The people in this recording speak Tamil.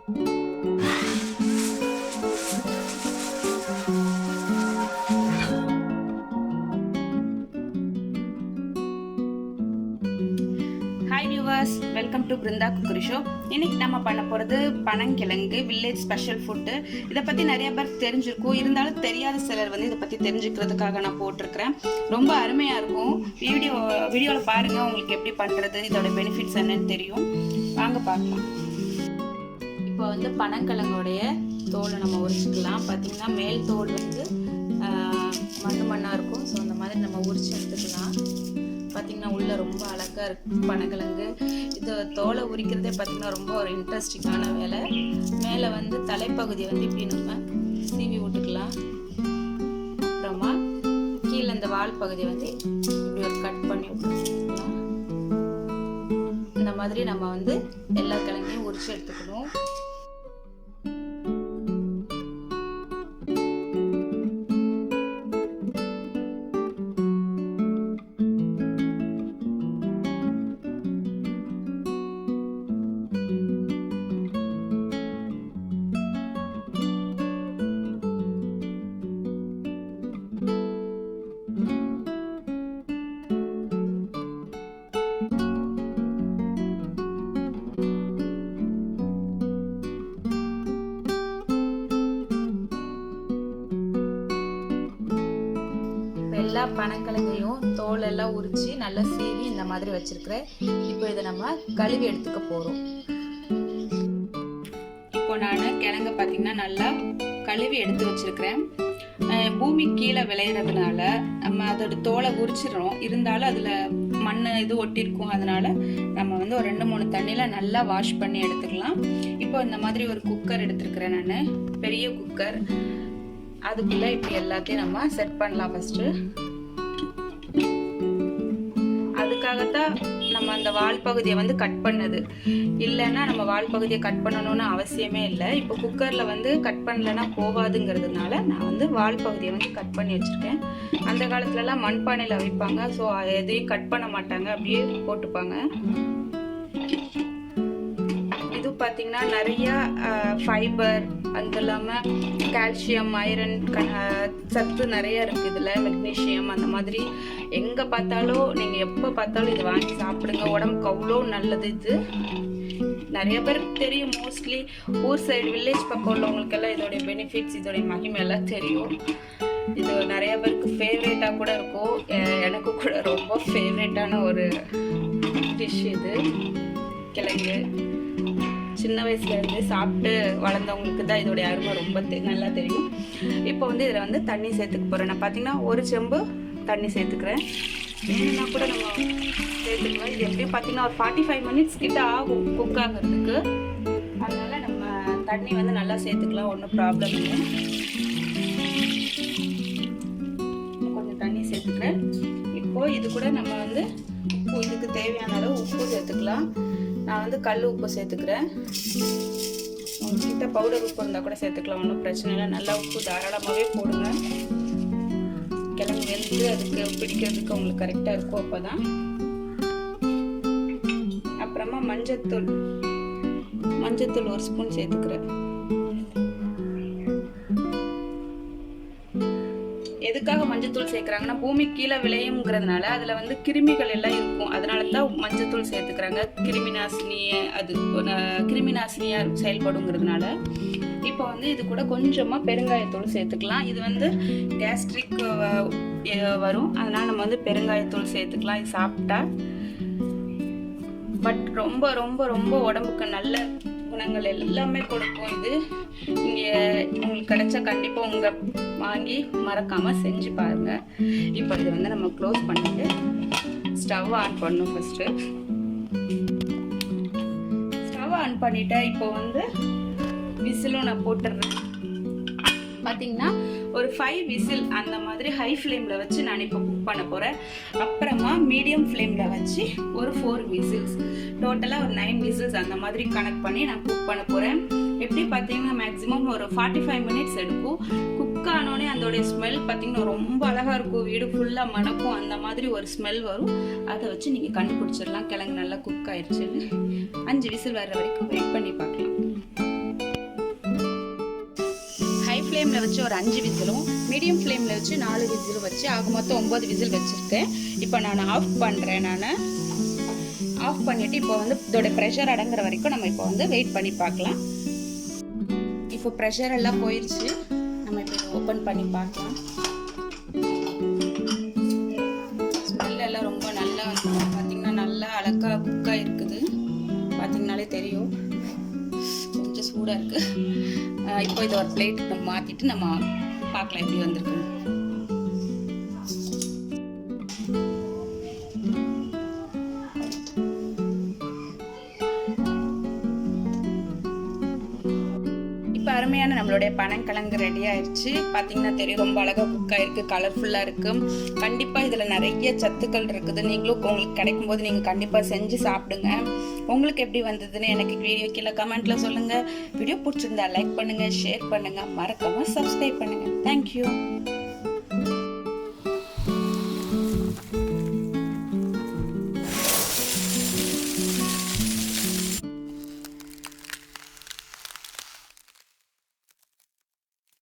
Hi viewers, welcome to Brinda cookery show. இன்னைக்கு நம்ம பண்ண போகிறது பனங்கிழங்கு வில்லேஜ் ஸ்பெஷல் ஃபுட்டு. இதை பற்றி நிறைய பேர் தெரிஞ்சிருக்கும், இருந்தாலும் தெரியாத சிலர் வந்து இதை பற்றி தெரிஞ்சுக்கிறதுக்காக நான் போட்டிருக்கிறேன். ரொம்ப அருமையாக இருக்கும். வீடியோவில் பாருங்கள், உங்களுக்கு எப்படி பண்ணுறது, இதோட பெனிஃபிட்ஸ் என்னன்னு தெரியும். வாங்க பார்க்கலாம். இப்போ வந்து பனங்கிழங்கோடைய தோலை நம்ம உரிச்சிக்கலாம். பார்த்திங்கன்னா மேல் தோல் வந்து மண்ணாக இருக்கும். ஸோ அந்த மாதிரி நம்ம உரிச்சு எடுத்துக்கலாம். பார்த்திங்கன்னா உள்ளே ரொம்ப அழகாக இருக்குது பனங்கிழங்கு. இது தோலை உரிக்கிறதே பார்த்திங்கன்னா ரொம்ப ஒரு இன்ட்ரெஸ்டிங்கான வேலை. மேலே வந்து தலைப்பகுதியை வந்து இப்படி நம்ம சீவி விட்டுக்கலாம். அப்புறமா கீழே இந்த வால் பகுதியை வந்து இப்படி ஒரு கட் பண்ணி விட்டுக்கலாம். இந்த மாதிரி நம்ம வந்து எல்லா கிழங்கையும் உரிச்சு எடுத்துக்கணும். எல்லா பனங்கிழங்கையும் தோல் எல்லாம் உரிச்சு நல்லா சீவி இந்த மாதிரி வச்சிருக்கிறேன். இப்போ இதை நம்ம கழுவி எடுத்துக்க போறோம். இப்போ நான் கிழங்க பார்த்தீங்கன்னா நல்லா கழுவி எடுத்து வச்சிருக்கிறேன். பூமி கீழே விளையிறதுனால நம்ம அதோட தோலை உரிச்சிடறோம். இருந்தாலும் அதில் மண் இது ஒட்டிருக்கும். அதனால நம்ம வந்து ஒரு 2-3 தண்ணியில் நல்லா வாஷ் பண்ணி எடுத்துக்கலாம். இப்போ இந்த மாதிரி ஒரு குக்கர் எடுத்துருக்கிறேன் நான், பெரிய குக்கர். அதுக்குள்ள இப்படி எல்லாத்தையும் நம்ம செட் பண்ணலாம். ஃபர்ஸ்ட்டு அதுக்காகத்தான் நம்ம அந்த வால் பகுதியை வந்து கட் பண்ணது. இல்லைன்னா நம்ம வால் பகுதியை கட் பண்ணணும்னு அவசியமே இல்லை. இப்போ குக்கரில் வந்து கட் பண்ணலைன்னா போகாதுங்கிறதுனால நான் வந்து வால் பகுதியை வந்து கட் பண்ணி வச்சுருக்கேன். அந்த காலத்துலலாம் மண்பானையில் வைப்பாங்க. ஸோ எதையும் கட் பண்ண மாட்டாங்க, அப்படியே போட்டுப்பாங்க. இது பார்த்தீங்கன்னா நிறைய ஃபைபர், அது இல்லாமல் கால்சியம், ஐரன் சத்து நிறைய இருக்குது இதில். மெக்னீஷியம், அந்த மாதிரி எங்கே பார்த்தாலும் நீங்கள் எப்போ பார்த்தாலும் இது வாங்கி சாப்பிடுங்க. உடம்புக்கு அவ்வளோ நல்லது. இது நிறைய பேருக்கு தெரியும். மோஸ்ட்லி ஊர் சைடு வில்லேஜ் பக்கம் உள்ளவங்களுக்கெல்லாம் இதோடைய பெனிஃபிட்ஸ், இதோடைய மகிமை எல்லாம் தெரியும். இது நிறைய பேருக்கு ஃபேவரேட்டாக கூட இருக்கும். எனக்கு கூட ரொம்ப ஃபேவரேட்டான ஒரு டிஷ் இது கிழங்கு. சின்ன வயசுலேருந்து சாப்பிட்டு வளர்ந்தவங்களுக்கு தான் இதோடைய அருமை ரொம்ப நல்லா தெரியும். இப்போ வந்து இதில் வந்து தண்ணி சேர்த்துக்க போகிறேன். நான் பார்த்தீங்கன்னா 1 செம்பு தண்ணி சேர்த்துக்கிறேன். வேணும்னா கூட நம்ம சேர்த்துக்கலாம். இது எப்படியும் பார்த்தீங்கன்னா ஒரு 45 மினிட்ஸ் கிட்ட ஆகும் குக் ஆகிறதுக்கு. அதனால் நம்ம தண்ணி வந்து நல்லா சேர்த்துக்கலாம், ஒன்றும் ப்ராப்ளம் இல்லை. கொஞ்சம் தண்ணி சேர்த்துக்கிறேன். இப்போது இது கூட நம்ம வந்து உப்பு, இதுக்கு தேவையான அளவு உப்பு சேர்த்துக்கலாம். நான் வந்து கல் உப்பு சேர்த்துக்கிறேன். உங்கள்கிட்ட பவுடர் உப்பு இருந்தால் கூட சேர்த்துக்கலாம், ஒன்றும் பிரச்சனை இல்லை. நல்லா உப்பு தாராளமாகவே போடுங்க. கிழங்கு வெந்து அதுக்கு பிடிக்கிறதுக்கு உங்களுக்கு கரெக்டாக இருக்கும். அப்போ தான். அப்புறமா மஞ்சத்தூள் 1 ஸ்பூன் சேர்த்துக்கிறேன். எதுக்காக மஞ்சத்தூள் சேர்க்குறாங்கன்னா பூமி கீழே விளையுங்கிறதுனால அதில் வந்து கிருமிகள் எல்லாம் இருக்கும். அதனால தான் மஞ்சத்தூள் சேர்த்துக்கிறாங்க. கிருமிநாசினியாக செயல்படுங்கிறதுனால. இப்போ வந்து இது கூட கொஞ்சமாக பெருங்காயத்தூள் சேர்த்துக்கலாம். இது வந்து கேஸ்ட்ரிக் வரும், அதனால் நம்ம வந்து பெருங்காயத்தூள் சேர்த்துக்கலாம். இது சாப்பிட்டா பட் ரொம்ப ரொம்ப ரொம்ப உடம்புக்கு நல்ல குணங்கள் எல்லாமே கொடுக்கும். இது இங்கே உங்களுக்கு கிடைச்சா கண்டிப்பாக வாங்கி மறக்காமல் செஞ்சு பாருங்கள். இப்போ இதை வந்து நம்ம க்ளோஸ் பண்ணிட்டு ஸ்டவ் ஆன் பண்ணணும். ஃபஸ்ட்டு ஸ்டவ் ஆன் பண்ணிவிட்டேன். இப்போ வந்து விசிலும் நான் போட்டுடுறேன். பார்த்தீங்கன்னா ஒரு 5 விசில் அந்த மாதிரி ஹை ஃப்ளேமில் வச்சு நான் இப்போ குக் பண்ண போகிறேன். அப்புறமா மீடியம் ஃப்ளேமில் வச்சு ஒரு 4 விசில்ஸ், டோட்டலாக ஒரு 9 விசில்ஸ் அந்த மாதிரி கனெக்ட் பண்ணி நான் குக் பண்ண போகிறேன். எப்படி பார்த்தீங்கன்னா மேக்ஸிமம் ஒரு 45 மினிட்ஸ் எடுக்கும். குக் ஆனோடனே அதோடைய ஸ்மெல் பார்த்தீங்கன்னா ரொம்ப அழகாக இருக்கும். வீடு ஃபுல்லாக மணக்கும். அந்த மாதிரி ஒரு ஸ்மெல் வரும். அதை வச்சு நீங்கள் கண்டுபிடிச்சிடலாம் கிழங்கு நல்லா குக் ஆயிடுச்சுன்னு. 5 விசில் வர்ற வரைக்கும் வெயிட் பண்ணி பார்க்கலாம். ஃப்ளேமில் வச்சு ஒரு 5 விசிலும், மீடியம் ஃப்ளேமில் வச்சு 4 விசிலும் வச்சு ஆக மொத்தம் 9 விசில் வச்சுருக்கேன். இப்போ நான் ஆஃப் பண்ணுறேன். ஆஃப் பண்ணிவிட்டு இப்போ வந்து இதோட ப்ரெஷர் அடங்குற வரைக்கும் நம்ம இப்போ வந்து வெயிட் பண்ணி பார்க்கலாம். இப்போ ப்ரெஷர் எல்லாம் போயிடுச்சு. நம்ம இப்போ இதை ஓப்பன் பண்ணி பார்க்கலாம். ஸ்மெல் எல்லாம் ரொம்ப நல்லா வந்து பார்த்திங்கன்னா நல்லா அழகாக குக்காக இருக்குது. பார்த்திங்கனாலே தெரியும், கொஞ்சம் சூடாக இருக்குது. இப்போ இதை ஒரு பிளேட்டுக்கு நம்ம மாற்றிட்டு நம்ம பார்க்கலாம் எப்படி வந்திருக்கு. இப்போ அருமையான நம்மளுடைய பனங்கிழங்கு ரெடி ஆயிடுச்சு. பார்த்தீங்கன்னா தெரியும், ரொம்ப அழகாக குக் ஆயிருக்கு, கலர்ஃபுல்லாக இருக்குது. கண்டிப்பாக இதில் நிறைய சத்துக்கள் இருக்குது. நீங்களும் உங்களுக்கு கிடைக்கும் போது நீங்கள் கண்டிப்பாக செஞ்சு சாப்பிடுங்க. உங்களுக்கு எப்படி வந்ததுன்னு எனக்கு வீடியோ கீழே கமெண்ட்டில் சொல்லுங்கள். வீடியோ பிடிச்சிருந்தா லைக் பண்ணுங்கள், ஷேர் பண்ணுங்கள், மறக்காமல் சப்ஸ்கிரைப் பண்ணுங்கள். தேங்க்யூ.